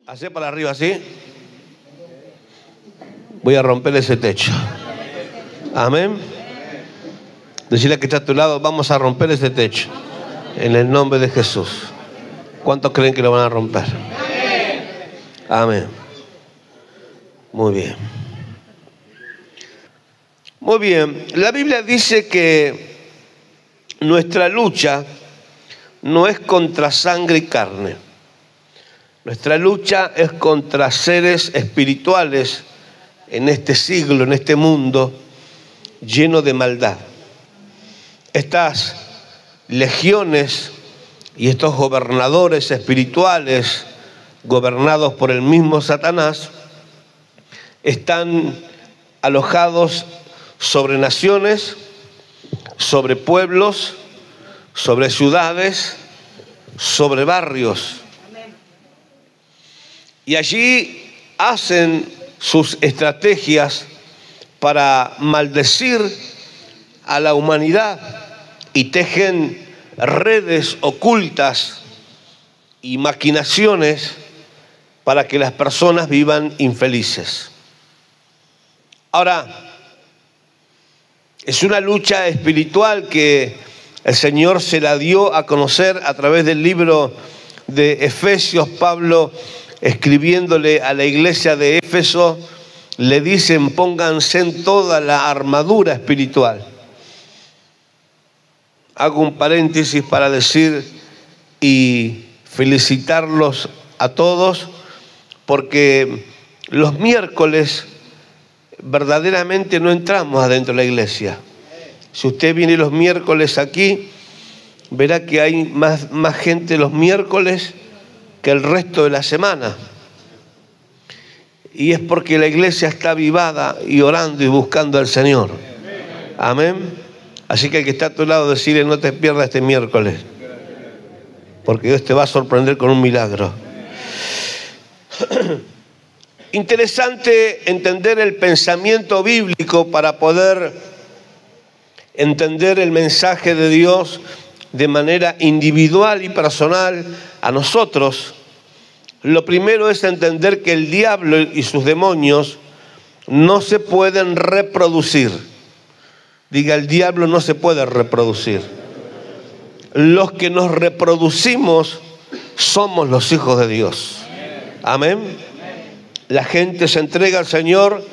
Hacé para arriba así. Voy a romper ese techo. Amén. Decirle que está a tu lado, vamos a romper ese techo. En el nombre de Jesús. ¿Cuántos creen que lo van a romper? Amén. Muy bien. Muy bien. La Biblia dice que nuestra lucha no es contra sangre y carne. Nuestra lucha es contra seres espirituales en este siglo, en este mundo lleno de maldad. Estas legiones y estos gobernadores espirituales gobernados por el mismo Satanás están alojados sobre naciones, sobre pueblos, sobre ciudades, sobre barrios. Y allí hacen sus estrategias para maldecir a la humanidad y tejen redes ocultas y maquinaciones para que las personas vivan infelices. Ahora, es una lucha espiritual que el Señor se la dio a conocer a través del libro de Efesios. Pablo, escribiéndole a la iglesia de Éfeso, le dicen: pónganse en toda la armadura espiritual. Hago un paréntesis para decir y felicitarlos a todos, porque los miércoles verdaderamente no entramos adentro de la iglesia. Si usted viene los miércoles aquí, verá que hay más gente los miércoles que el resto de la semana. Y es porque la iglesia está avivada y orando y buscando al Señor. Amén. Así que el que está a tu lado, decirle: no te pierdas este miércoles, porque Dios te va a sorprender con un milagro. Interesante entender el pensamiento bíblico para poder entender el mensaje de Dios de manera individual y personal a nosotros. Lo primero es entender que el diablo y sus demonios no se pueden reproducir. Diga: el diablo no se puede reproducir. Los que nos reproducimos somos los hijos de Dios. Amén. La gente se entrega al Señor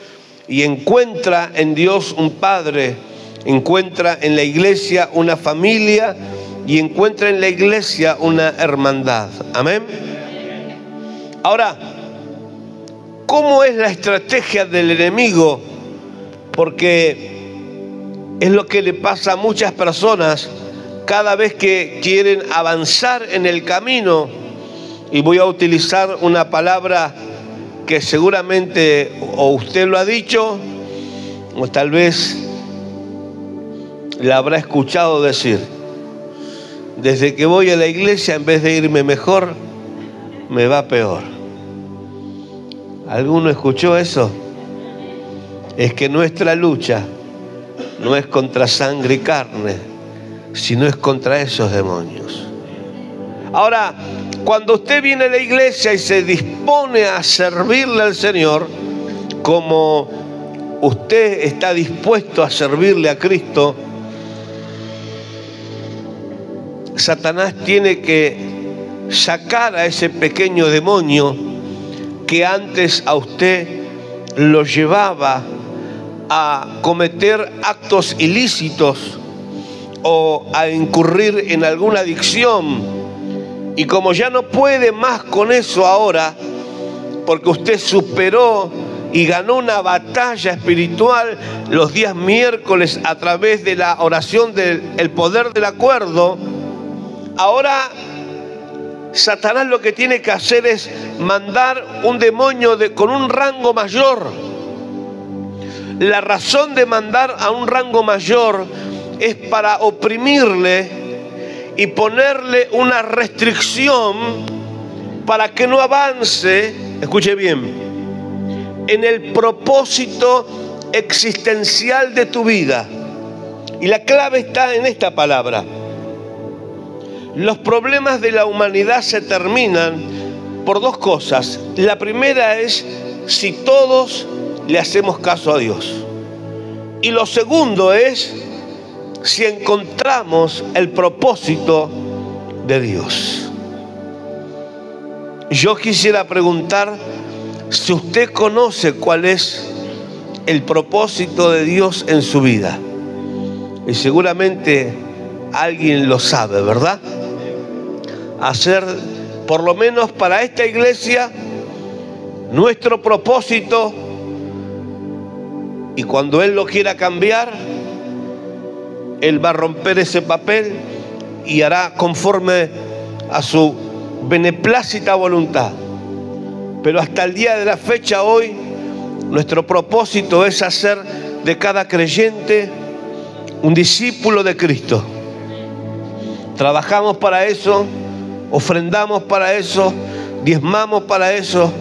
y encuentra en Dios un Padre, encuentra en la iglesia una familia y encuentra en la iglesia una hermandad. Amén. Ahora, ¿cómo es la estrategia del enemigo? Porque es lo que le pasa a muchas personas cada vez que quieren avanzar en el camino. Y voy a utilizar una palabra que seguramente o usted lo ha dicho o tal vez la habrá escuchado decir: desde que voy a la iglesia, en vez de irme mejor, me va peor. ¿Alguno escuchó eso? Es que nuestra lucha no es contra sangre y carne, sino es contra esos demonios. Ahora, cuando usted viene a la iglesia y se dispone a servirle al Señor, como usted está dispuesto a servirle a Cristo, Satanás tiene que sacar a ese pequeño demonio que antes a usted lo llevaba a cometer actos ilícitos o a incurrir en alguna adicción. Y como ya no puede más con eso ahora, porque usted superó y ganó una batalla espiritual los días miércoles a través de la oración del poder del acuerdo, ahora Satanás lo que tiene que hacer es mandar un demonio con un rango mayor. La razón de mandar a un rango mayor es para oprimirle y ponerle una restricción para que no avance, escuche bien, en el propósito existencial de tu vida. Y la clave está en esta palabra: Los problemas de la humanidad se terminan por dos cosas. La primera es si todos le hacemos caso a Dios. Y lo segundo es si encontramos el propósito de Dios. Yo quisiera preguntar si usted conoce cuál es el propósito de Dios en su vida. Y seguramente alguien lo sabe, ¿verdad? Hacer, por lo menos para esta iglesia, nuestro propósito, y cuando Él lo quiera cambiar, Él va a romper ese papel y hará conforme a su beneplácita voluntad. Pero hasta el día de la fecha hoy, nuestro propósito es hacer de cada creyente un discípulo de Cristo. Trabajamos para eso, ofrendamos para eso, diezmamos para eso,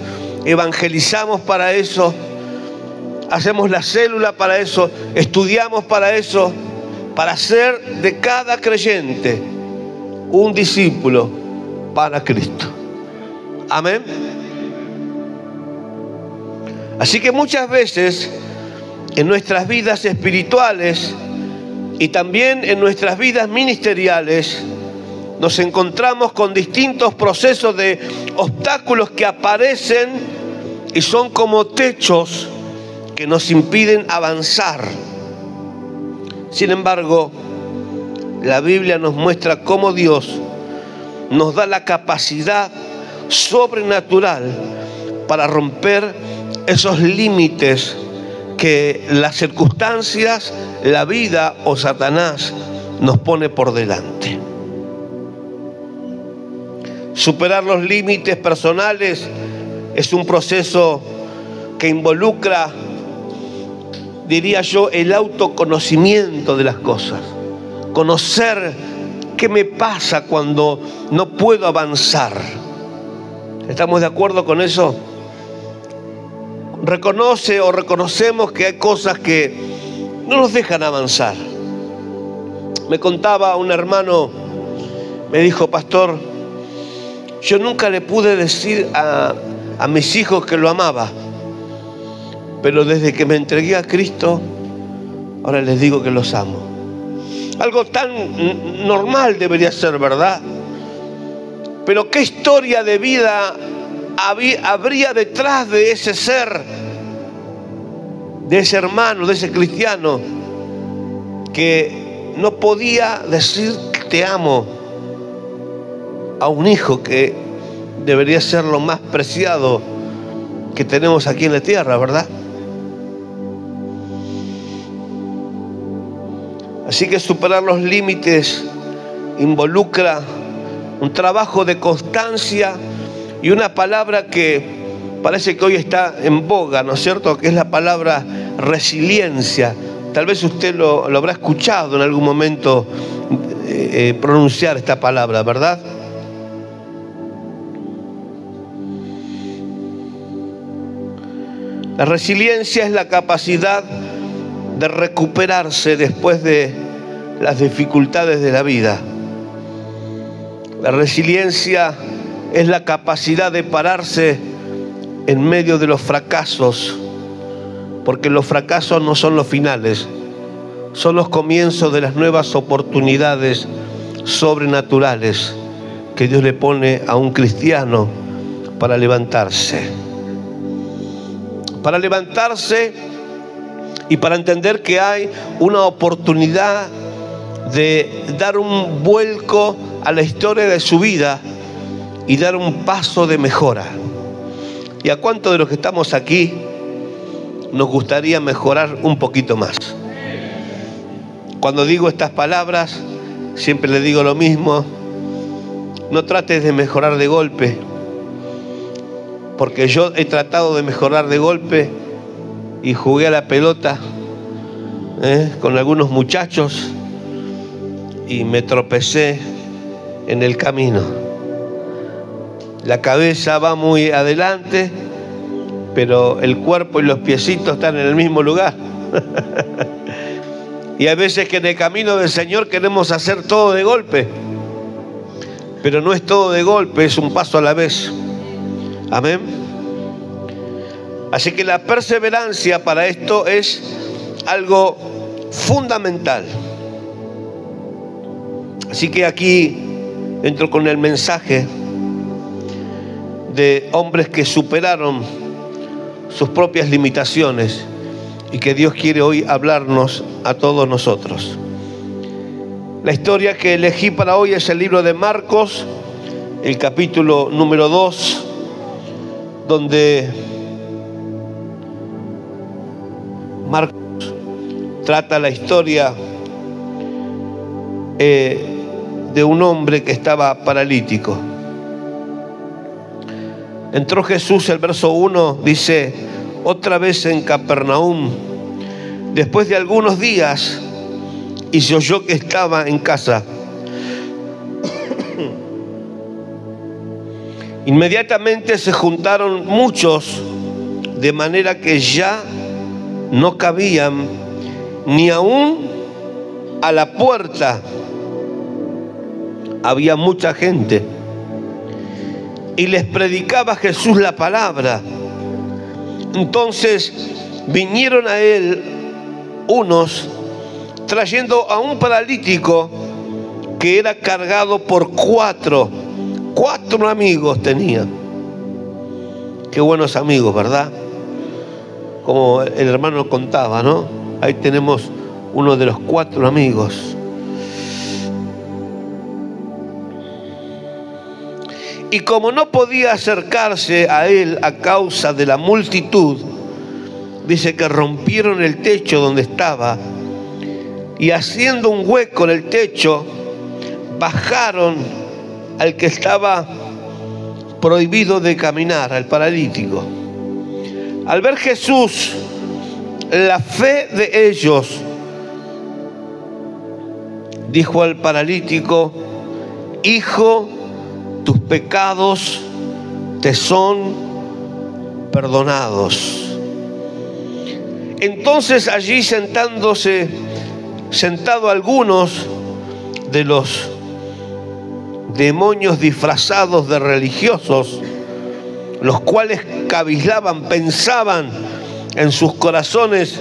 evangelizamos para eso, hacemos la célula para eso, estudiamos para eso, para hacer de cada creyente un discípulo para Cristo. Amén. Así que muchas veces en nuestras vidas espirituales y también en nuestras vidas ministeriales nos encontramos con distintos procesos de obstáculos que aparecen y son como techos que nos impiden avanzar. Sin embargo, la Biblia nos muestra cómo Dios nos da la capacidad sobrenatural para romper esos límites que las circunstancias, la vida o Satanás nos pone por delante. Superar los límites personales es un proceso que involucra, diría yo, el autoconocimiento de las cosas. Conocer qué me pasa cuando no puedo avanzar. ¿Estamos de acuerdo con eso? Reconoce o reconocemos que hay cosas que no nos dejan avanzar. Me contaba un hermano, me dijo: pastor, yo nunca le pude decir a mis hijos que lo amaba, pero desde que me entregué a Cristo, ahora les digo que los amo. Algo tan normal debería ser, ¿verdad? Pero ¿qué historia de vida habría detrás de ese ser, de ese hermano, de ese cristiano, que no podía decir te amo a un hijo que debería ser lo más preciado que tenemos aquí en la tierra, ¿verdad? Así que superar los límites involucra un trabajo de constancia y una palabra que parece que hoy está en boga, ¿no es cierto? Que es la palabra resiliencia. Tal vez usted lo habrá escuchado en algún momento pronunciar esta palabra, ¿verdad? La resiliencia es la capacidad de recuperarse después de las dificultades de la vida. La resiliencia es la capacidad de pararse en medio de los fracasos, porque los fracasos no son los finales, son los comienzos de las nuevas oportunidades sobrenaturales que Dios le pone a un cristiano para levantarse. Para levantarse y para entender que hay una oportunidad de dar un vuelco a la historia de su vida y dar un paso de mejora. ¿Y a cuántos de los que estamos aquí nos gustaría mejorar un poquito más? Cuando digo estas palabras, siempre le digo lo mismo: no trates de mejorar de golpe, porque yo he tratado de mejorar de golpe y jugué a la pelota con algunos muchachos y me tropecé en el camino. La cabeza va muy adelante, pero el cuerpo y los piecitos están en el mismo lugar. Y hay veces que en el camino del Señor queremos hacer todo de golpe, pero no es todo de golpe, es un paso a la vez. Amén. Así que la perseverancia para esto es algo fundamental. Así que aquí entro con el mensaje de hombres que superaron sus propias limitaciones y que Dios quiere hoy hablarnos a todos nosotros. La historia que elegí para hoy es el libro de Marcos, el capítulo número 2, donde Marcos trata la historia de un hombre que estaba paralítico. Entró Jesús, el verso 1 dice, otra vez en Capernaum, después de algunos días, y se oyó que estaba en casa. Inmediatamente se juntaron muchos, de manera que ya no cabían ni aún a la puerta. Había mucha gente. Y les predicaba Jesús la palabra. Entonces vinieron a él unos trayendo a un paralítico que era cargado por cuatro amigos tenía. Qué buenos amigos, ¿verdad? Como el hermano contaba, ¿no? Ahí tenemos uno de los 4 amigos. Y como no podía acercarse a él a causa de la multitud, dice que rompieron el techo donde estaba y haciendo un hueco en el techo, bajaron al que estaba prohibido de caminar, al paralítico. Al ver Jesús la fe de ellos, dijo al paralítico, hijo, tus pecados te son perdonados. Entonces allí sentado algunos de los demonios disfrazados de religiosos, los cuales cavilaban, pensaban en sus corazones,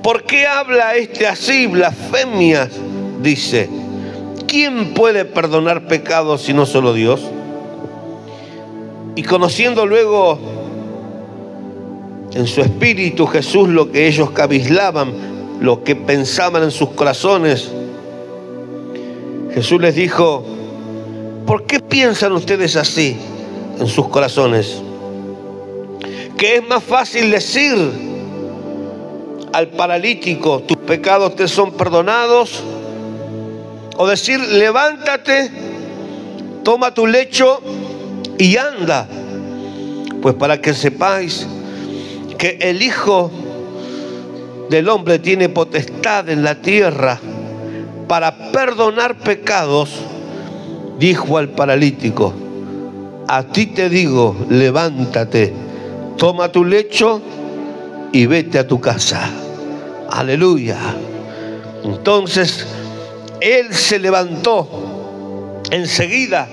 ¿por qué habla este así, blasfemias? Dice, ¿quién puede perdonar pecados si no solo Dios? Y conociendo luego en su espíritu Jesús lo que ellos cavilaban, lo que pensaban en sus corazones, Jesús les dijo, ¿por qué piensan ustedes así en sus corazones? Que es más fácil decir al paralítico, tus pecados te son perdonados, o decir, levántate, toma tu lecho y anda. Pues para que sepáis que el Hijo del Hombre tiene potestad en la tierra para perdonar pecados, dijo al paralítico, a ti te digo, levántate, toma tu lecho y vete a tu casa. Aleluya. Entonces él se levantó enseguida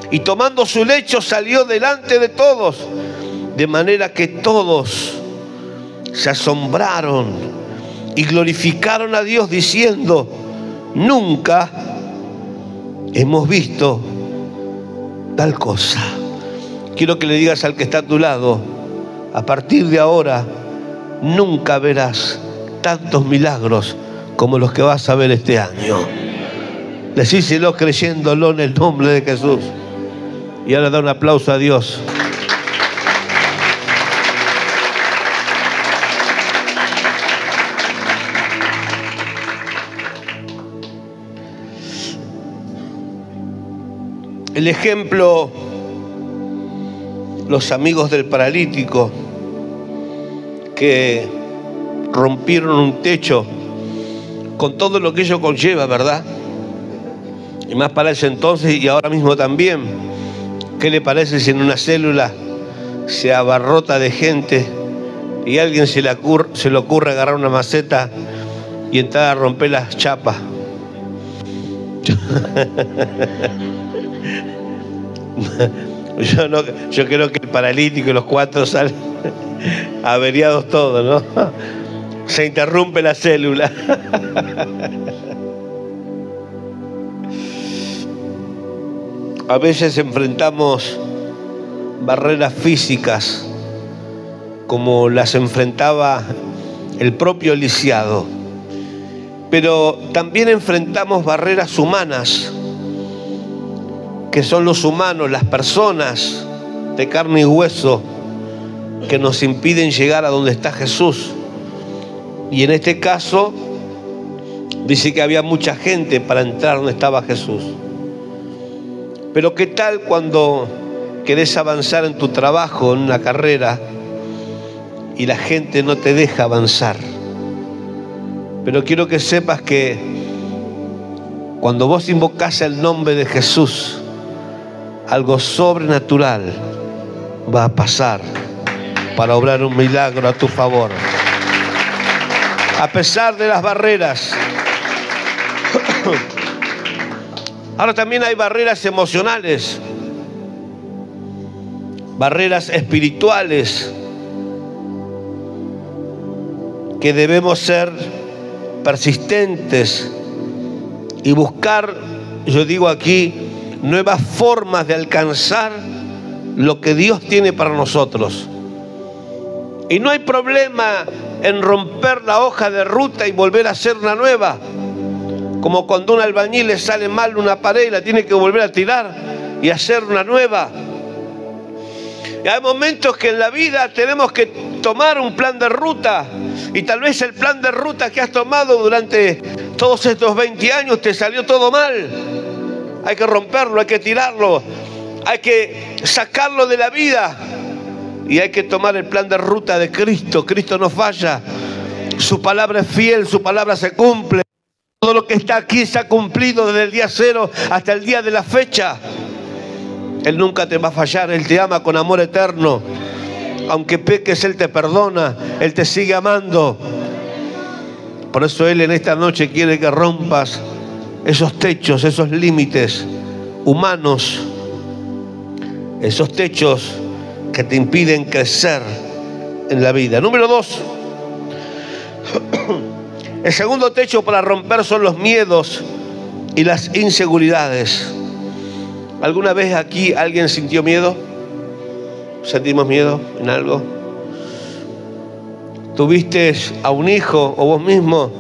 y tomando su lecho salió delante de todos, de manera que todos se asombraron y glorificaron a Dios diciendo, nunca hemos visto tal cosa. Quiero que le digas al que está a tu lado, a partir de ahora nunca verás tantos milagros como los que vas a ver este año. Decíselo creyéndolo en el nombre de Jesús. Y ahora da un aplauso a Dios. El ejemplo, los amigos del paralítico que rompieron un techo con todo lo que ello conlleva, ¿verdad? Y más para ese entonces y ahora mismo también. ¿Qué le parece si en una célula se abarrota de gente y a alguien se le ocurre agarrar una maceta y entrar a romper las chapas? Yo creo que el paralítico y los 4 salen averiados todos, ¿no? Se interrumpe la célula. A veces enfrentamos barreras físicas como las enfrentaba el propio lisiado, pero también enfrentamos barreras humanas, que son los humanos, las personas de carne y hueso, que nos impiden llegar a donde está Jesús. Y en este caso dice que había mucha gente para entrar donde estaba Jesús. Pero ¿qué tal cuando querés avanzar en tu trabajo, en una carrera, y la gente no te deja avanzar? Pero quiero que sepas que cuando vos invocás el nombre de Jesús, algo sobrenatural va a pasar para obrar un milagro a tu favor. A pesar de las barreras. Ahora también hay barreras emocionales, barreras espirituales, que debemos ser persistentes y buscar, yo digo aquí, nuevas formas de alcanzar lo que Dios tiene para nosotros. Y no hay problema en romper la hoja de ruta y volver a hacer una nueva. Como cuando a un albañil le sale mal una pared y la tiene que volver a tirar y hacer una nueva. Y hay momentos que en la vida tenemos que tomar un plan de ruta. Y tal vez el plan de ruta que has tomado durante todos estos 20 años te salió todo mal. Hay que romperlo, hay que tirarlo, hay que sacarlo de la vida. Y hay que tomar el plan de ruta de Cristo. Cristo no falla. Su palabra es fiel, su palabra se cumple. Todo lo que está aquí se ha cumplido desde el día 0 hasta el día de la fecha. Él nunca te va a fallar. Él te ama con amor eterno. Aunque peques, Él te perdona. Él te sigue amando. Por eso Él en esta noche quiere que rompas esos techos, esos límites humanos, esos techos que te impiden crecer en la vida. Número 2. El segundo techo para romper son los miedos y las inseguridades. ¿Alguna vez aquí alguien sintió miedo? ¿Sentimos miedo en algo? ¿Tuviste a un hijo o vos mismo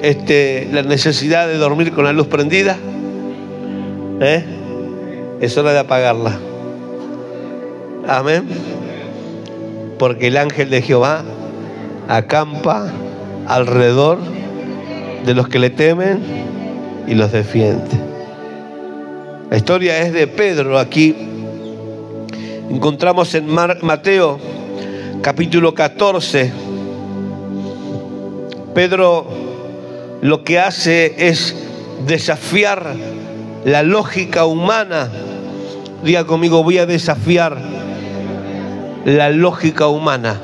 la necesidad de dormir con la luz prendida? Es hora de apagarla. Amén. Porque el ángel de Jehová acampa alrededor de los que le temen y los defiende. La historia es de Pedro. Aquí encontramos en Mateo capítulo 14. Pedro lo que hace es desafiar la lógica humana. Diga conmigo, voy a desafiar la lógica humana.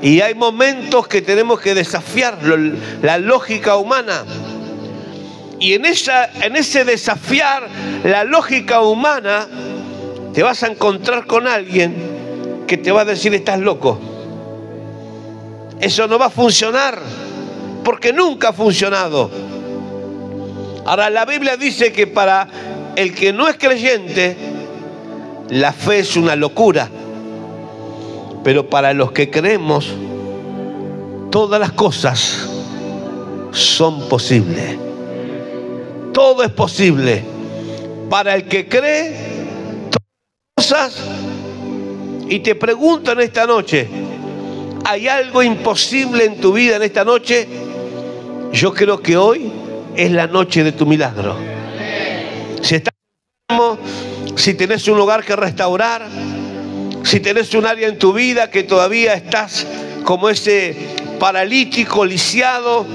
Y hay momentos que tenemos que desafiar la lógica humana. Y en ese desafiar la lógica humana, te vas a encontrar con alguien que te va a decir: estás loco. Eso no va a funcionar, porque nunca ha funcionado. Ahora, la Biblia dice que para el que no es creyente, la fe es una locura. Pero para los que creemos, todas las cosas son posibles. Todo es posible. Para el que cree, todas las cosas. Y te pregunto en esta noche, ¿hay algo imposible en tu vida en esta noche? Yo creo que hoy es la noche de tu milagro. Si estás enfermo, si tenés un hogar que restaurar, si tenés un área en tu vida que todavía estás como ese paralítico, lisiado,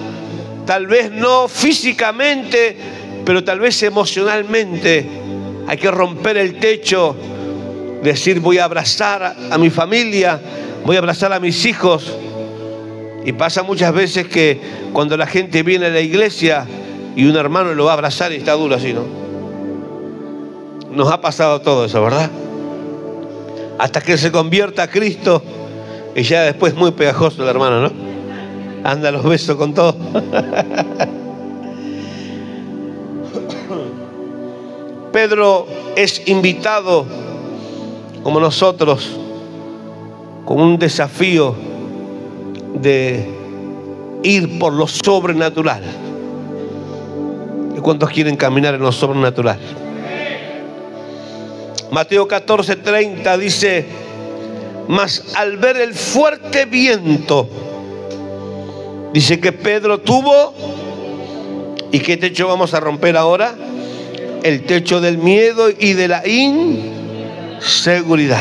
tal vez no físicamente, pero tal vez emocionalmente, hay que romper el techo, decir: voy a abrazar a mi familia, voy a abrazar a mis hijos. Y pasa muchas veces que cuando la gente viene a la iglesia y un hermano lo va a abrazar y está duro así, ¿no? Nos ha pasado todo eso, ¿verdad? hasta que se convierta a Cristo. Y ya después muy pegajoso el hermano, ¿no? Anda a los besos con todo. Pedro es invitado, como nosotros, con un desafío de ir por lo sobrenatural. ¿Y cuántos quieren caminar en lo sobrenatural? Mateo 14:30 dice: mas al ver el fuerte viento, dice que Pedro tuvo, ¿y qué techo vamos a romper ahora? El techo del miedo y de la inseguridad.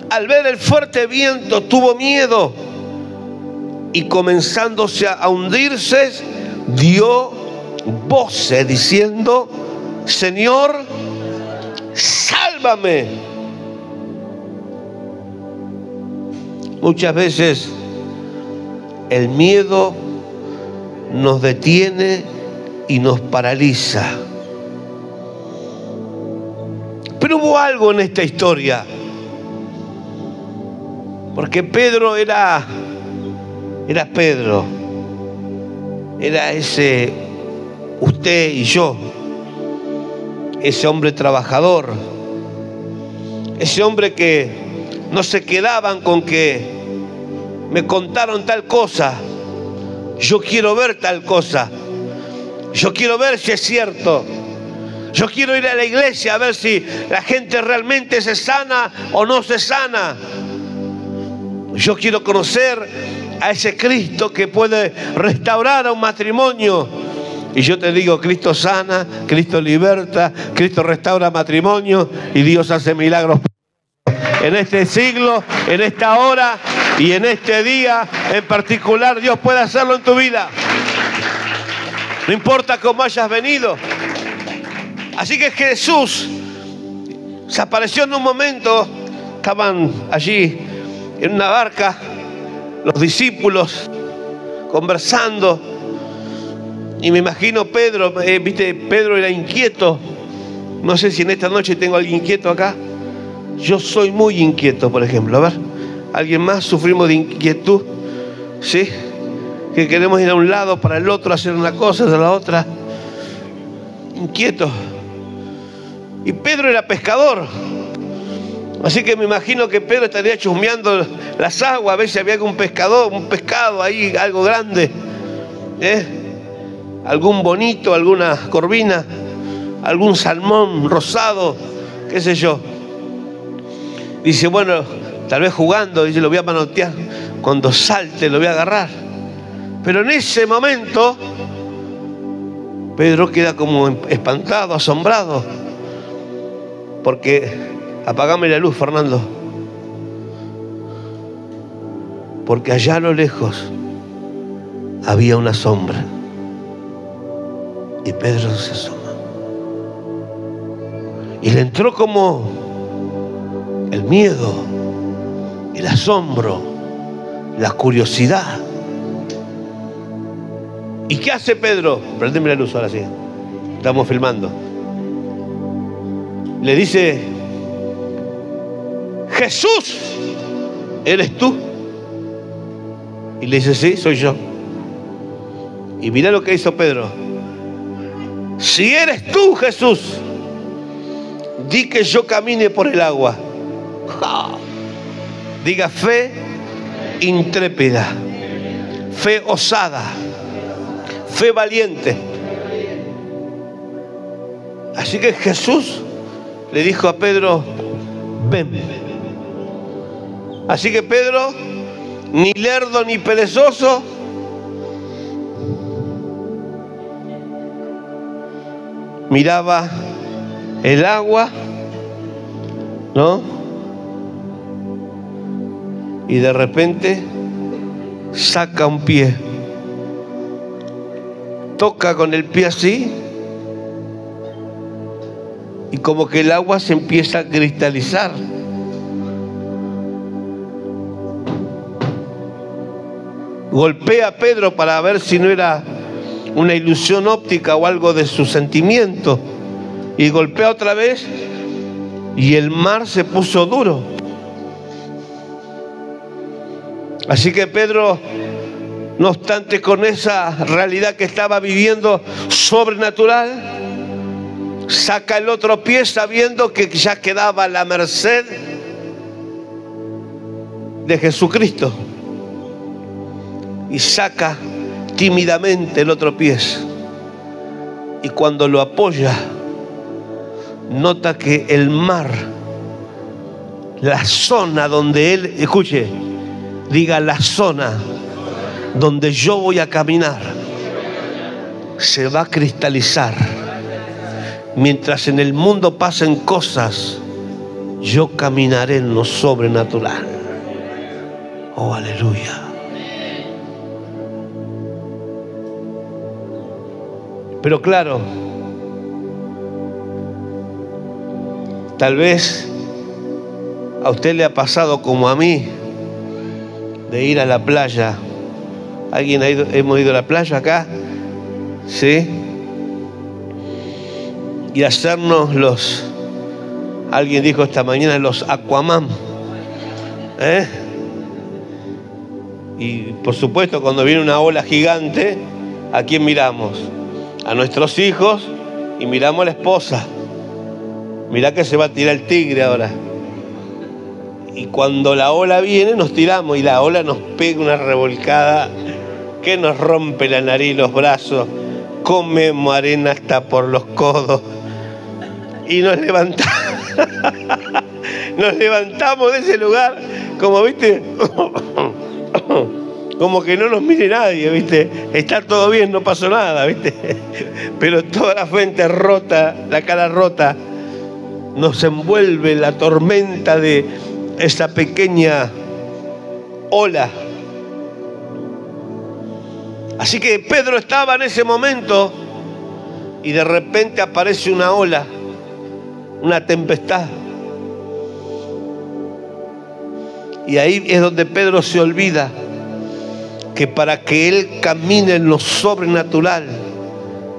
Al ver el fuerte viento tuvo miedo y comenzándose a hundirse, dio voces diciendo: Señor, sálvame. Muchas veces el miedo nos detiene y nos paraliza. Pero hubo algo en esta historia, porque Pedro era Pedro, era ese usted y yo, ese hombre trabajador, ese hombre que no se quedaban con que me contaron tal cosa, yo quiero ver tal cosa, yo quiero ver si es cierto, yo quiero ir a la iglesia a ver si la gente realmente se sana o no se sana. Yo quiero conocer a ese Cristo que puede restaurar a un matrimonio. Y yo te digo, Cristo sana, Cristo liberta, Cristo restaura matrimonio y Dios hace milagros en este siglo, en esta hora y en este día en particular. Dios puede hacerlo en tu vida. No importa cómo hayas venido. Así que Jesús se apareció en un momento. Estaban allí en una barca los discípulos conversando. Y me imagino Pedro, viste, Pedro era inquieto. No sé si en esta noche tengo a alguien inquieto acá. Yo soy muy inquieto, por ejemplo. A ver, ¿alguien más sufrimos de inquietud? ¿Sí? Que queremos ir a un lado para el otro, hacer una cosa, de la otra. Inquieto. Y Pedro era pescador. Así que me imagino que Pedro estaría chusmeando las aguas, a ver si había algún pescado ahí, algo grande. Algún bonito, alguna corvina, algún salmón rosado, qué sé yo. Dice, bueno, tal vez jugando, dice, lo voy a manotear. Cuando salte lo voy a agarrar. Pero en ese momento, Pedro queda como espantado, asombrado. Porque, apagame la luz, Fernando. Porque allá a lo lejos había una sombra. Y Pedro se asoma. Y le entró como el miedo, el asombro, la curiosidad. ¿Y qué hace Pedro? Prendeme la luz ahora sí. Estamos filmando. Le dice, Jesús, ¿eres tú? Y le dice, sí, soy yo. Y mira lo que hizo Pedro. Si eres tú, Jesús, di que yo camine por el agua. Diga fe intrépida, fe osada, fe valiente. Así que Jesús le dijo a Pedro, ven. Así que Pedro, ni lerdo ni perezoso, miraba el agua, ¿no? Y de repente saca un pie, toca con el pie así, y como que el agua se empieza a cristalizar. Golpea a Pedro para ver si no era una ilusión óptica o algo de su sentimiento. Y golpea otra vez y el mar se puso duro. Así que Pedro, no obstante, con esa realidad que estaba viviendo sobrenatural, saca el otro pie sabiendo que ya quedaba a la merced de Jesucristo. Y saca tímidamente el otro pie. Y cuando lo apoya, nota que el mar, la zona donde él, escuche, diga la zona donde yo voy a caminar, se va a cristalizar. Mientras en el mundo pasen cosas, yo caminaré en lo sobrenatural. Oh, aleluya. Pero claro, tal vez a usted le ha pasado como a mí, de ir a la playa. ¿Alguien ha ido? ¿Hemos ido a la playa acá? ¿Sí? Y hacernos alguien dijo esta mañana, los Aquaman. Y por supuesto, cuando viene una ola gigante, ¿a quién miramos? A nuestros hijos, y miramos a la esposa. Mirá que se va a tirar el tigre ahora. Y cuando la ola viene, nos tiramos y la ola nos pega una revolcada que nos rompe la nariz y los brazos. Comemos arena hasta por los codos. Y nos levantamos. Nos levantamos de ese lugar, como viste, como que no nos mire nadie, viste. Está todo bien, no pasó nada, viste. Pero toda la frente rota, la cara rota, nos envuelve la tormenta de esa pequeña ola. Así que Pedro estaba en ese momento y de repente aparece una ola, una tempestad. Y ahí es donde Pedro se olvida que para que él camine en lo sobrenatural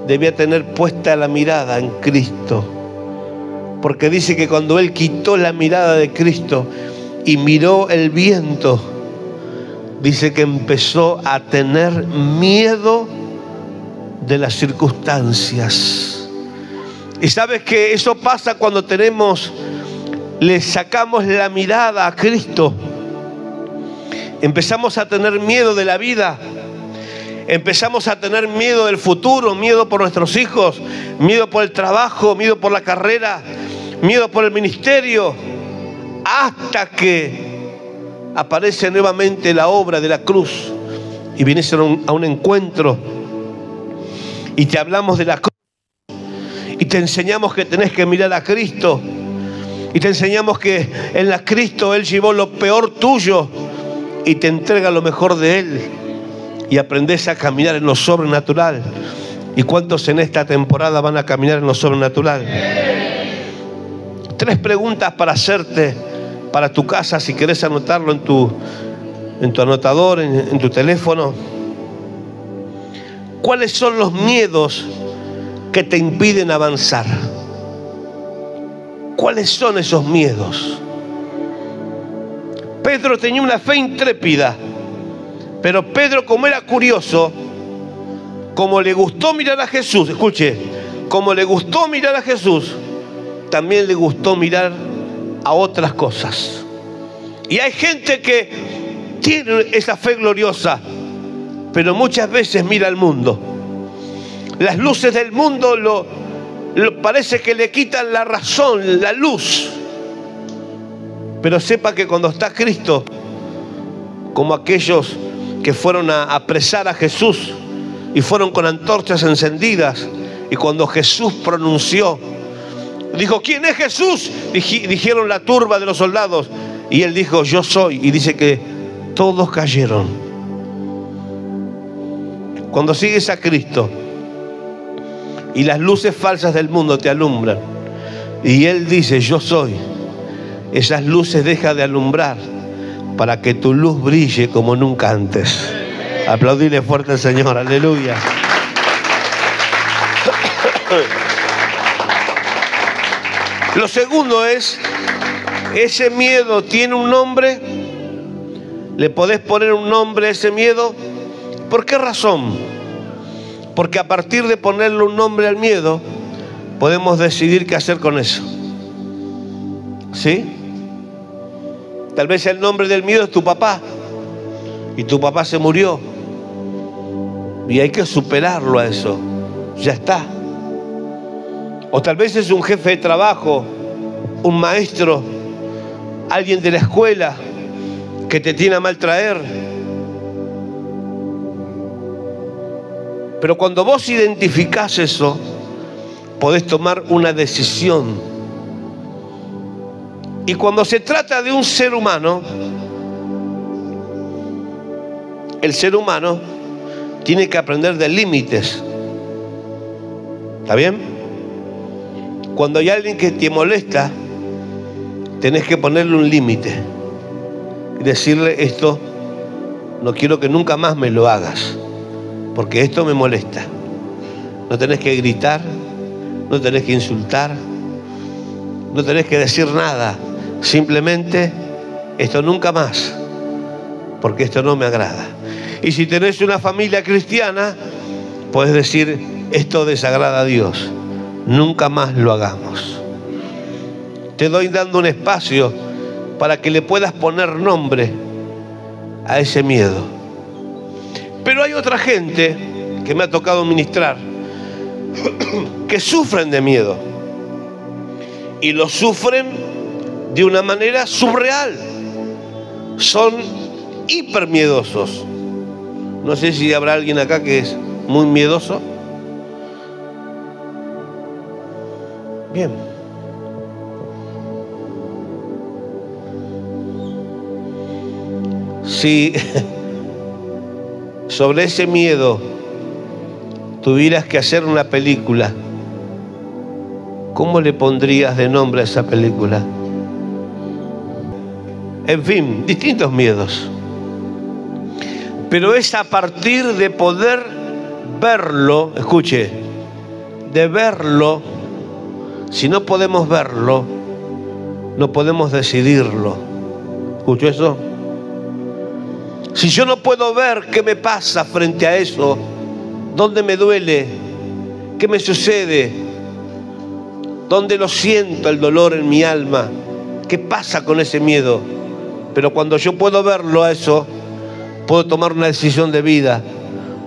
debía tener puesta la mirada en Cristo. Porque dice que cuando él quitó la mirada de Cristo y miró el viento, dice que empezó a tener miedo de las circunstancias. Y sabes que eso pasa cuando le sacamos la mirada a Cristo. Empezamos a tener miedo de la vida. Empezamos a tener miedo del futuro, miedo por nuestros hijos, miedo por el trabajo, miedo por la carrera, miedo por el ministerio, hasta que aparece nuevamente la obra de la cruz y vienes a un encuentro y te hablamos de la cruz y te enseñamos que tenés que mirar a Cristo y te enseñamos que en la Cristo Él llevó lo peor tuyo y te entrega lo mejor de Él y aprendes a caminar en lo sobrenatural. ¿Y cuántos en esta temporada van a caminar en lo sobrenatural? 3 preguntas para hacerte para tu casa, si querés anotarlo en tu anotador, en tu teléfono. ¿Cuáles son los miedos que te impiden avanzar? ¿Cuáles son esos miedos? Pedro tenía una fe intrépida, pero Pedro, como era curioso, como le gustó mirar a Jesús, escuche, como le gustó mirar a Jesús, también le gustó mirar a otras cosas. Y hay gente que tiene esa fe gloriosa, pero muchas veces mira al mundo. Las luces del mundo parece que le quitan la razón, la luz. Pero sepa que cuando está Cristo, como aquellos que fueron a apresar a Jesús y fueron con antorchas encendidas, y cuando Jesús pronunció, dijo, ¿quién es Jesús? Dijeron la turba de los soldados, y él dijo, yo soy, y dice que todos cayeron. Cuando sigues a Cristo y las luces falsas del mundo te alumbran y Él dice, yo soy, esas luces dejan de alumbrar para que tu luz brille como nunca antes. Aplaudile fuerte al Señor, aleluya. Lo segundo es, ese miedo tiene un nombre. ¿Le podés poner un nombre a ese miedo? ¿Por qué razón? Porque a partir de ponerle un nombre al miedo, podemos decidir qué hacer con eso. ¿Sí? Tal vez el nombre del miedo es tu papá, y tu papá se murió, y hay que superarlo a eso. Ya está. O tal vez es un jefe de trabajo, un maestro, alguien de la escuela que te tiene a mal traer. Pero cuando vos identificás eso, podés tomar una decisión. Y cuando se trata de un ser humano, el ser humano tiene que aprender de límites. ¿Está bien? Cuando hay alguien que te molesta, tenés que ponerle un límite y decirle: esto no quiero que nunca más me lo hagas, porque esto me molesta. No tenés que gritar, no tenés que insultar, no tenés que decir nada. Simplemente, esto nunca más, porque esto no me agrada. Y si tenés una familia cristiana, podés decir: esto desagrada a Dios, nunca más lo hagamos. Te doy dando un espacio para que le puedas poner nombre a ese miedo. Pero hay otra gente que me ha tocado ministrar que sufren de miedo, y lo sufren de una manera surreal. Son hipermiedosos. No sé si habrá alguien acá que es muy miedoso. Bien. Si sobre ese miedo tuvieras que hacer una película, ¿cómo le pondrías de nombre a esa película? En fin, distintos miedos. Pero es a partir de poder verlo, escuche, de verlo. Si no podemos verlo, no podemos decidirlo. ¿Escuchó eso? Si yo no puedo ver qué me pasa frente a eso, dónde me duele, qué me sucede, dónde lo siento el dolor en mi alma, qué pasa con ese miedo. Pero cuando yo puedo verlo a eso, puedo tomar una decisión de vida.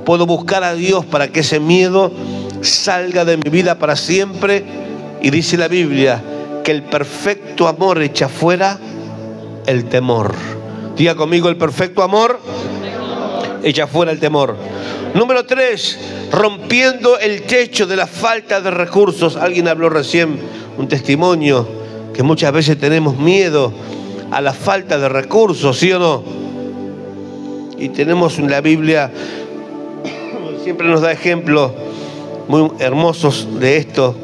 Puedo buscar a Dios para que ese miedo salga de mi vida para siempre. Y dice la Biblia que el perfecto amor echa fuera el temor. Diga conmigo: el perfecto amor echa fuera el temor. Número 3, rompiendo el techo de la falta de recursos. Alguien habló recién, un testimonio, que muchas veces tenemos miedo a la falta de recursos, ¿sí o no? Y tenemos en la Biblia, siempre nos da ejemplos muy hermosos de esto.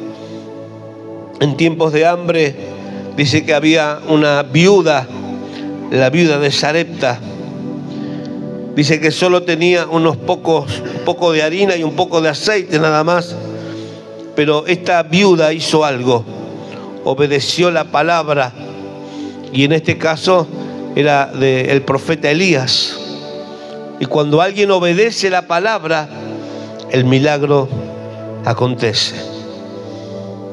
En tiempos de hambre, dice que había una viuda, la viuda de Sarepta. Dice que solo tenía un poco de harina y un poco de aceite nada más. Pero esta viuda hizo algo, obedeció la palabra. Y en este caso era del profeta Elías. Y cuando alguien obedece la palabra, el milagro acontece.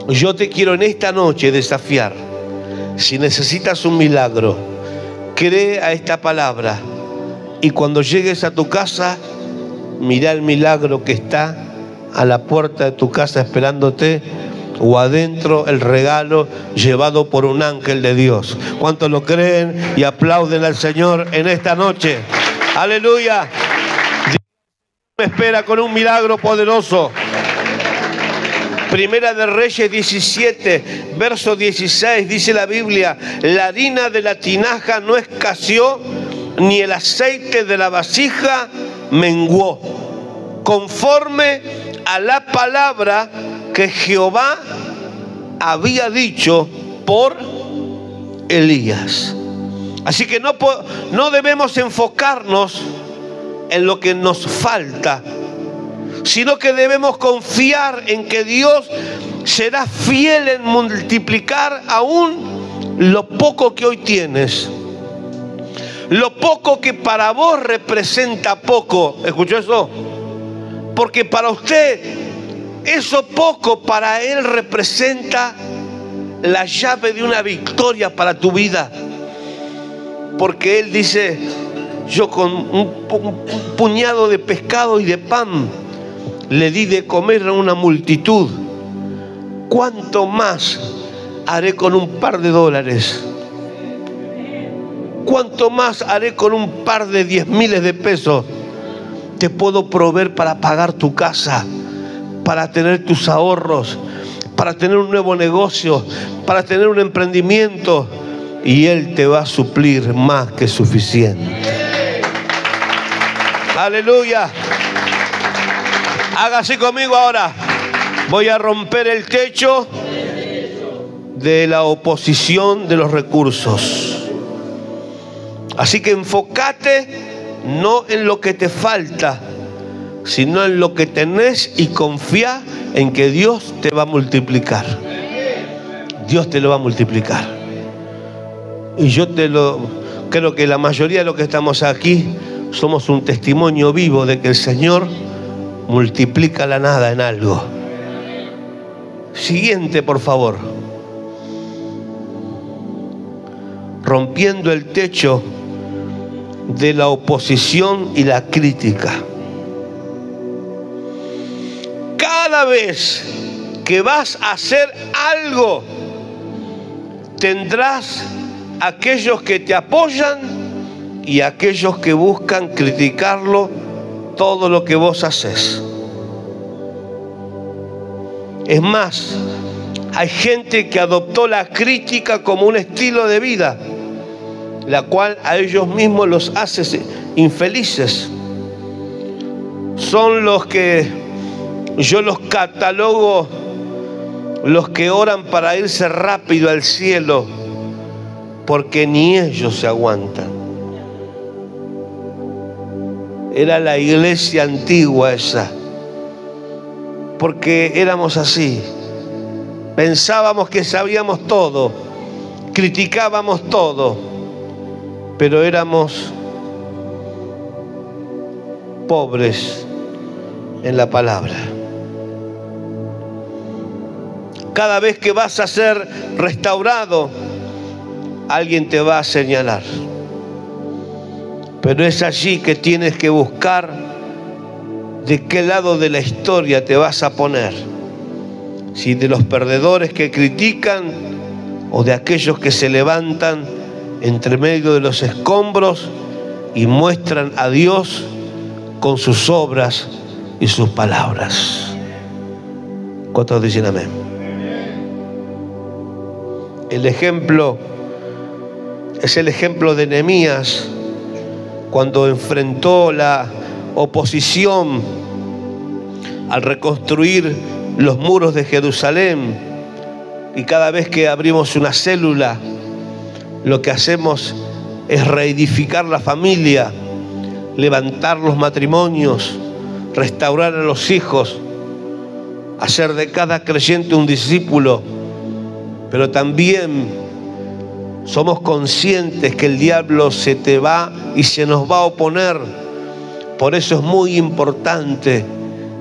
Yo te quiero en esta noche desafiar. Si necesitas un milagro, cree a esta palabra. Y cuando llegues a tu casa, mira el milagro que está a la puerta de tu casa esperándote, o adentro el regalo llevado por un ángel de Dios. ¿Cuántos lo creen y aplauden al Señor en esta noche? ¡Aleluya! Dios me espera con un milagro poderoso. Primera de Reyes 17, verso 16, dice la Biblia: la harina de la tinaja no escaseó, ni el aceite de la vasija menguó, conforme a la palabra que Jehová había dicho por Elías. Así que no debemos enfocarnos en lo que nos falta, sino que debemos confiar en que Dios serás fiel en multiplicar aún lo poco que hoy tienes. Lo poco que para vos representa poco. ¿Escuchó eso? Porque para usted, eso poco para Él representa la llave de una victoria para tu vida. Porque Él dice: yo con un puñado de pescado y de pan le di de comer a una multitud. ¿Cuánto más haré con un par de dólares? ¿Cuánto más haré con un par de 10.000 de pesos? Te puedo proveer para pagar tu casa, para tener tus ahorros, para tener un nuevo negocio, para tener un emprendimiento. Y Él te va a suplir más que suficiente. Aleluya. Hágase conmigo ahora. Voy a romper el techo de la oposición de los recursos. Así que enfócate no en lo que te falta, sino en lo que tenés, y confía en que Dios te va a multiplicar. Dios te lo va a multiplicar. Y yo creo que la mayoría de los que estamos aquí somos un testimonio vivo de que el Señor multiplica la nada en algo. Siguiente, por favor. Rompiendo el techo de la oposición y la crítica. Cada vez que vas a hacer algo, tendrás aquellos que te apoyan y aquellos que buscan criticarlo, todo lo que vos haces. Es más, hay gente que adoptó la crítica como un estilo de vida, la cual a ellos mismos los hace infelices. Son los que yo los catalogo, los que oran para irse rápido al cielo, porque ni ellos se aguantan. Era la iglesia antigua esa, porque éramos así. Pensábamos que sabíamos todo, criticábamos todo, pero éramos pobres en la palabra. Cada vez que vas a ser restaurado, alguien te va a señalar. Pero es allí que tienes que buscar de qué lado de la historia te vas a poner. Si de los perdedores que critican o de aquellos que se levantan entre medio de los escombros y muestran a Dios con sus obras y sus palabras. ¿Cuántos dicen amén? El ejemplo es el ejemplo de Nehemías, cuando enfrentó la oposición al reconstruir los muros de Jerusalén. Y cada vez que abrimos una célula, lo que hacemos es reedificar la familia, levantar los matrimonios, restaurar a los hijos, hacer de cada creyente un discípulo. Pero también somos conscientes que el diablo se te va y se nos va a oponer. Por eso es muy importante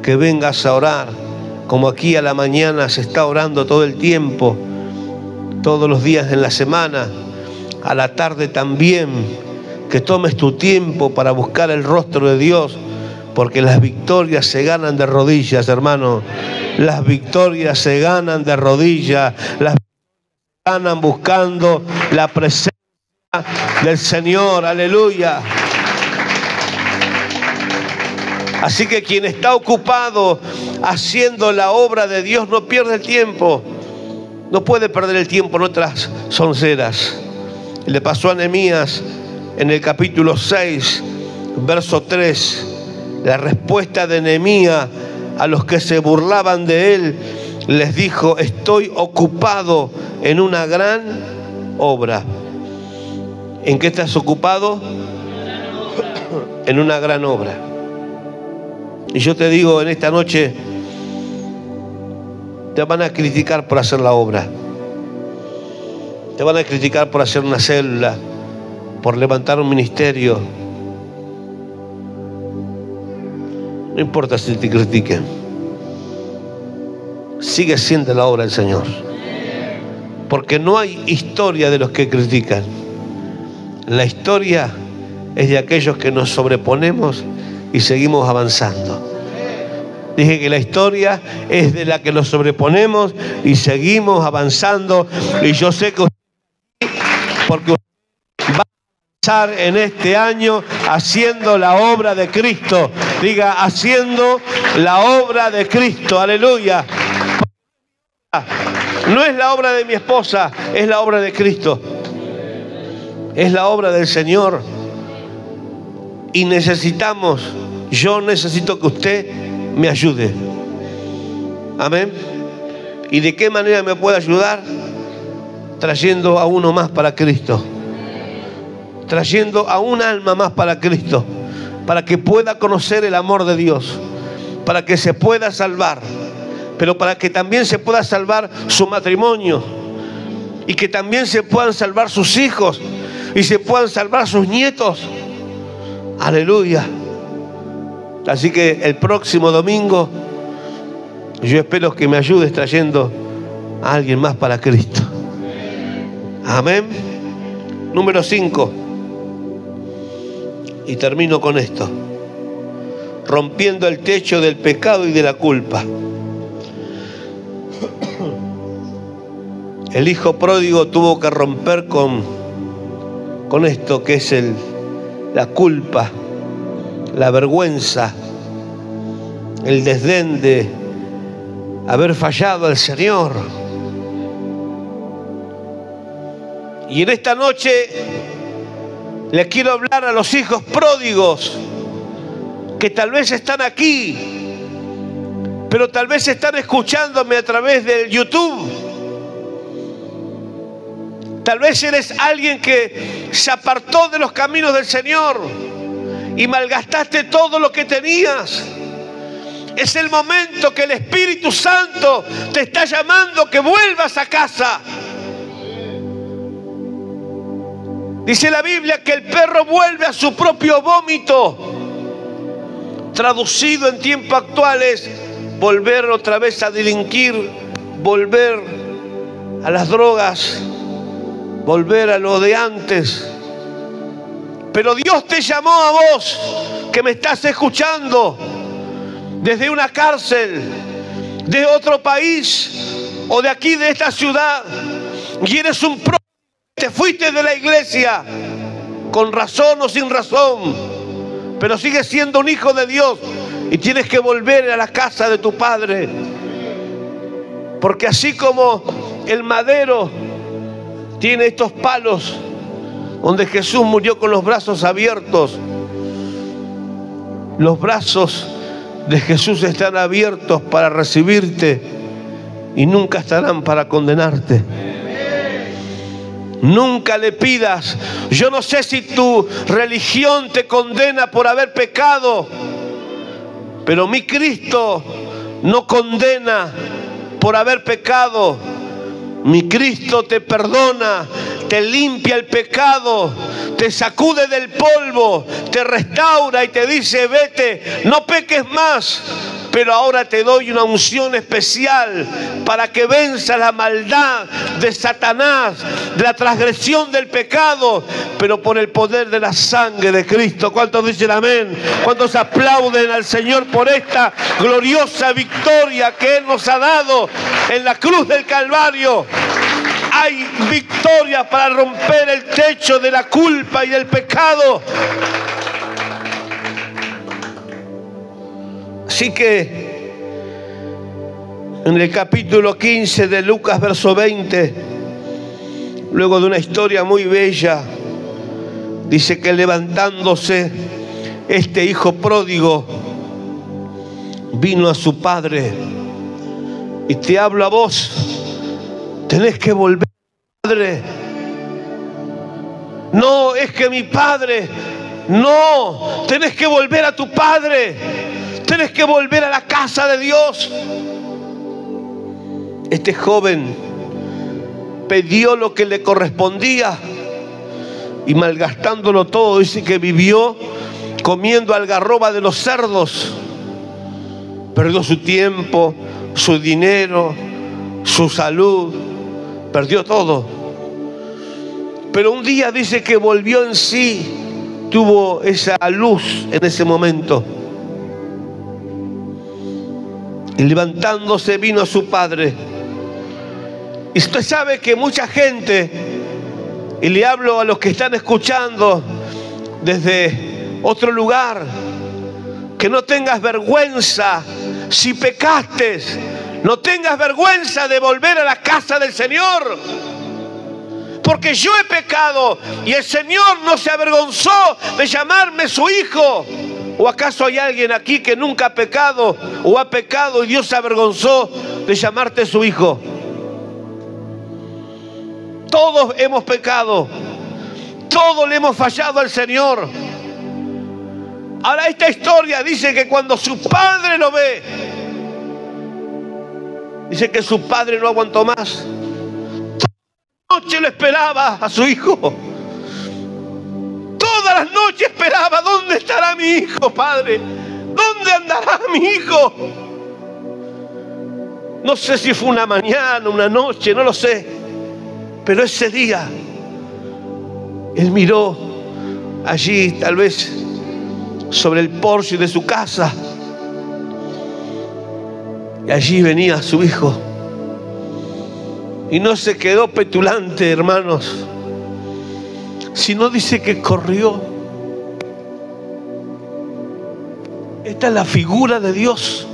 que vengas a orar, como aquí a la mañana se está orando todo el tiempo, todos los días en la semana, a la tarde también, que tomes tu tiempo para buscar el rostro de Dios, porque las victorias se ganan de rodillas, hermano. Las victorias se ganan de rodillas, las ganan buscando la presencia del Señor. Aleluya. Así que quien está ocupado haciendo la obra de Dios no pierde el tiempo. No puede perder el tiempo en otras sonceras. Le pasó a Nehemías en el capítulo 6, verso 3. La respuesta de Nehemías a los que se burlaban de él, les dijo: estoy ocupado en una gran obra. ¿En qué estás ocupado? En una gran obra. Y yo te digo en esta noche, Te van a criticar por hacer la obra. Te van a criticar por hacer una célula, por levantar un ministerio. No importa si te critiquen. Sigue siendo la obra del Señor. Porque no hay historia de los que critican. La historia es de aquellos que nos sobreponemos y seguimos avanzando. Dije que la historia es de la que nos sobreponemos y seguimos avanzando. Y yo sé que usted, porque usted va a avanzar en este año haciendo la obra de Cristo. Diga, haciendo la obra de Cristo. Aleluya. No es la obra de mi esposa, es la obra de Cristo. Es la obra del Señor. Y yo necesito que usted me ayude. Amén. ¿Y de qué manera me puede ayudar? Trayendo a uno más para Cristo. Trayendo a un alma más para Cristo. Para que pueda conocer el amor de Dios. Para que se pueda salvar. Pero para que también se pueda salvar su matrimonio. Y que también se puedan salvar sus hijos. Y se puedan salvar sus nietos. Aleluya. Así que el próximo domingo yo espero que me ayudes trayendo a alguien más para Cristo. Amén. Número 5. Y termino con esto. Rompiendo el techo del pecado y de la culpa. El hijo pródigo tuvo que romper con esto que es la culpa, la vergüenza, el desdén de haber fallado al Señor. Y en esta noche le quiero hablar a los hijos pródigos que tal vez están aquí, pero tal vez están escuchándome a través del YouTube. Tal vez eres alguien que se apartó de los caminos del Señor y malgastaste todo lo que tenías. Es el momento que el Espíritu Santo te está llamando que vuelvas a casa. Dice la Biblia que el perro vuelve a su propio vómito. Traducido en tiempo actual es volver otra vez a delinquir, volver a las drogas, volver a lo de antes. Pero Dios te llamó a vos, que me estás escuchando, desde una cárcel, de otro país o de aquí, de esta ciudad, y eres un pródigo. Te fuiste de la iglesia, con razón o sin razón, pero sigues siendo un hijo de Dios y tienes que volver a la casa de tu padre. Porque así como el madero tiene estos palos donde Jesús murió con los brazos abiertos, los brazos de Jesús están abiertos para recibirte y nunca estarán para condenarte. Nunca le pidas. Yo no sé si tu religión te condena por haber pecado, pero mi Cristo no condena por haber pecado. Mi Cristo te perdona, te limpia el pecado, te sacude del polvo, te restaura y te dice: vete, no peques más. Pero ahora te doy una unción especial para que venzas la maldad de Satanás, de la transgresión del pecado, pero por el poder de la sangre de Cristo. ¿Cuántos dicen amén? ¿Cuántos aplauden al Señor por esta gloriosa victoria que Él nos ha dado en la cruz del Calvario? Hay victoria para romper el techo de la culpa y del pecado. Así que en el capítulo 15 de Lucas, verso 20, luego de una historia muy bella, dice que levantándose este hijo pródigo, vino a su padre. Y te hablo a vos, tenés que volver, padre. No, es que mi padre, no, tenés que volver a tu padre. Tienes que volver a la casa de Dios. Este joven pidió lo que le correspondía y malgastándolo todo, dice que vivió comiendo algarroba de los cerdos. Perdió su tiempo, su dinero, su salud, perdió todo. Pero un día dice que volvió en sí, tuvo esa luz en ese momento. Y levantándose vino a su padre. Y usted sabe que mucha gente, y le hablo a los que están escuchando desde otro lugar, que no tengas vergüenza si pecaste, no tengas vergüenza de volver a la casa del Señor, porque yo he pecado y el Señor no se avergonzó de llamarme su hijo. ¿O acaso hay alguien aquí que nunca ha pecado o ha pecado y Dios se avergonzó de llamarte su hijo? Todos hemos pecado, todos le hemos fallado al Señor. Ahora esta historia dice que cuando su padre lo ve, dice que su padre no aguantó más. Toda la noche lo esperaba a su hijo. Todas las noches esperaba: ¿dónde estará mi hijo, padre? ¿Dónde andará mi hijo? No sé si fue una mañana, una noche, no lo sé. Pero ese día, él miró allí, tal vez sobre el porche de su casa, y allí venía su hijo. Y no se quedó petulante, hermanos, sino dice que corrió. Esta es la figura de Dios.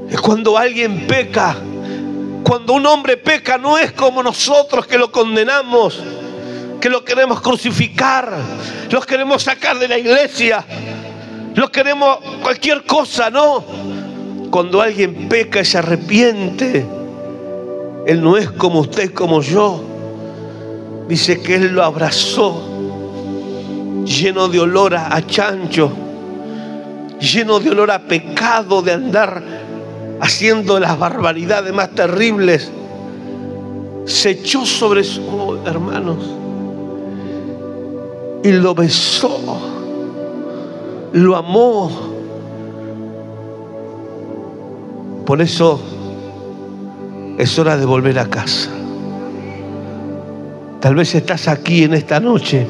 Es cuando alguien peca. Cuando un hombre peca, no es como nosotros que lo condenamos, que lo queremos crucificar, lo queremos sacar de la iglesia, lo queremos cualquier cosa, no. Cuando alguien peca y se arrepiente, él no es como usted, como yo. Dice que él lo abrazó, lleno de olor a chancho, lleno de olor a pecado, de andar haciendo las barbaridades más terribles. Se echó sobre su hermanos y lo besó, lo amó. Por eso es hora de volver a casa. Tal vez estás aquí en esta noche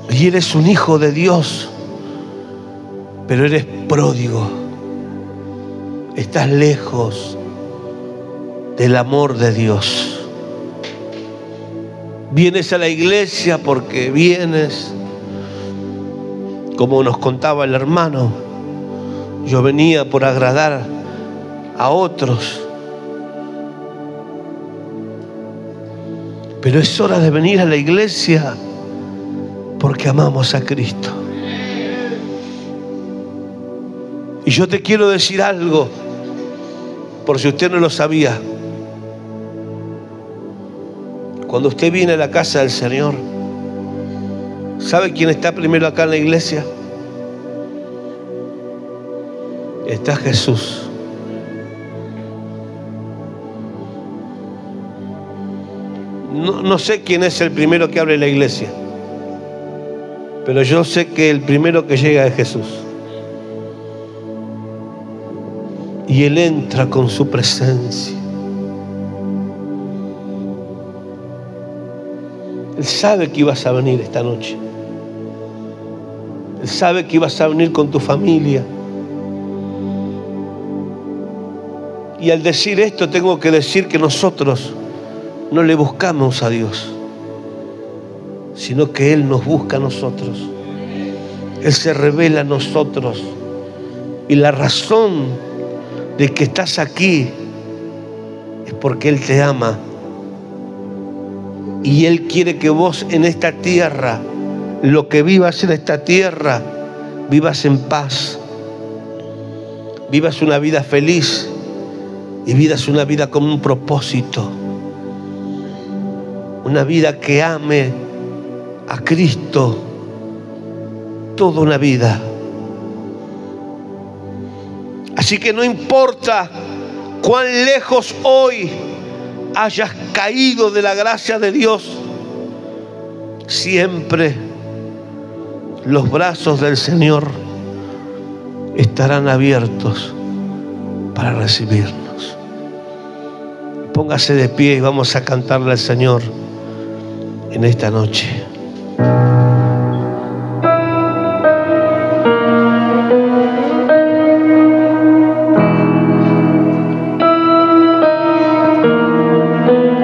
y eres un hijo de Dios, pero eres pródigo. Estás lejos del amor de Dios. Vienes a la iglesia porque vienes, como nos contaba el hermano, yo venía por agradar a otros. Pero es hora de venir a la iglesia porque amamos a Cristo. Y yo te quiero decir algo, por si usted no lo sabía. Cuando usted viene a la casa del Señor, ¿sabe quién está primero acá en la iglesia? Está Jesús. No sé quién es el primero que abre la iglesia, pero yo sé que el primero que llega es Jesús. Y Él entra con su presencia. Él sabe que ibas a venir esta noche. Él sabe que ibas a venir con tu familia. Y al decir esto tengo que decir que nosotros no le buscamos a Dios, sino que Él nos busca a nosotros. Él se revela a nosotros. Y la razón de que estás aquí es porque Él te ama. Y Él quiere que vos en esta tierra, lo que vivas en esta tierra, vivas en paz, vivas una vida feliz y vivas una vida con un propósito. Una vida que ame a Cristo toda una vida. Así que no importa cuán lejos hoy hayas caído de la gracia de Dios, siempre los brazos del Señor estarán abiertos para recibirnos. Póngase de pie y vamos a cantarle al Señor en esta noche.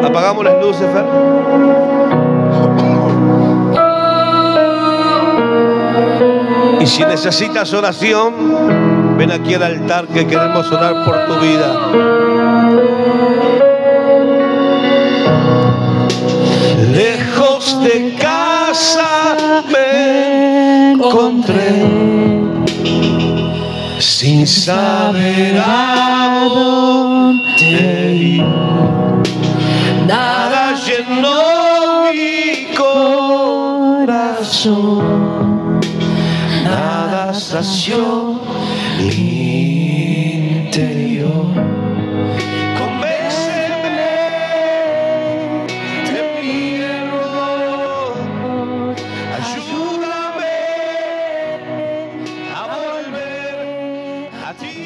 Apagamos las luces, Fer. Y si necesitas oración, ven aquí al altar que queremos orar por tu vida. Lejos de casa me encontré, sin saber a dónde ir. Nada llenó mi corazón, nada sació mi interior. Convénceme de mi error, ayúdame a volver a ti.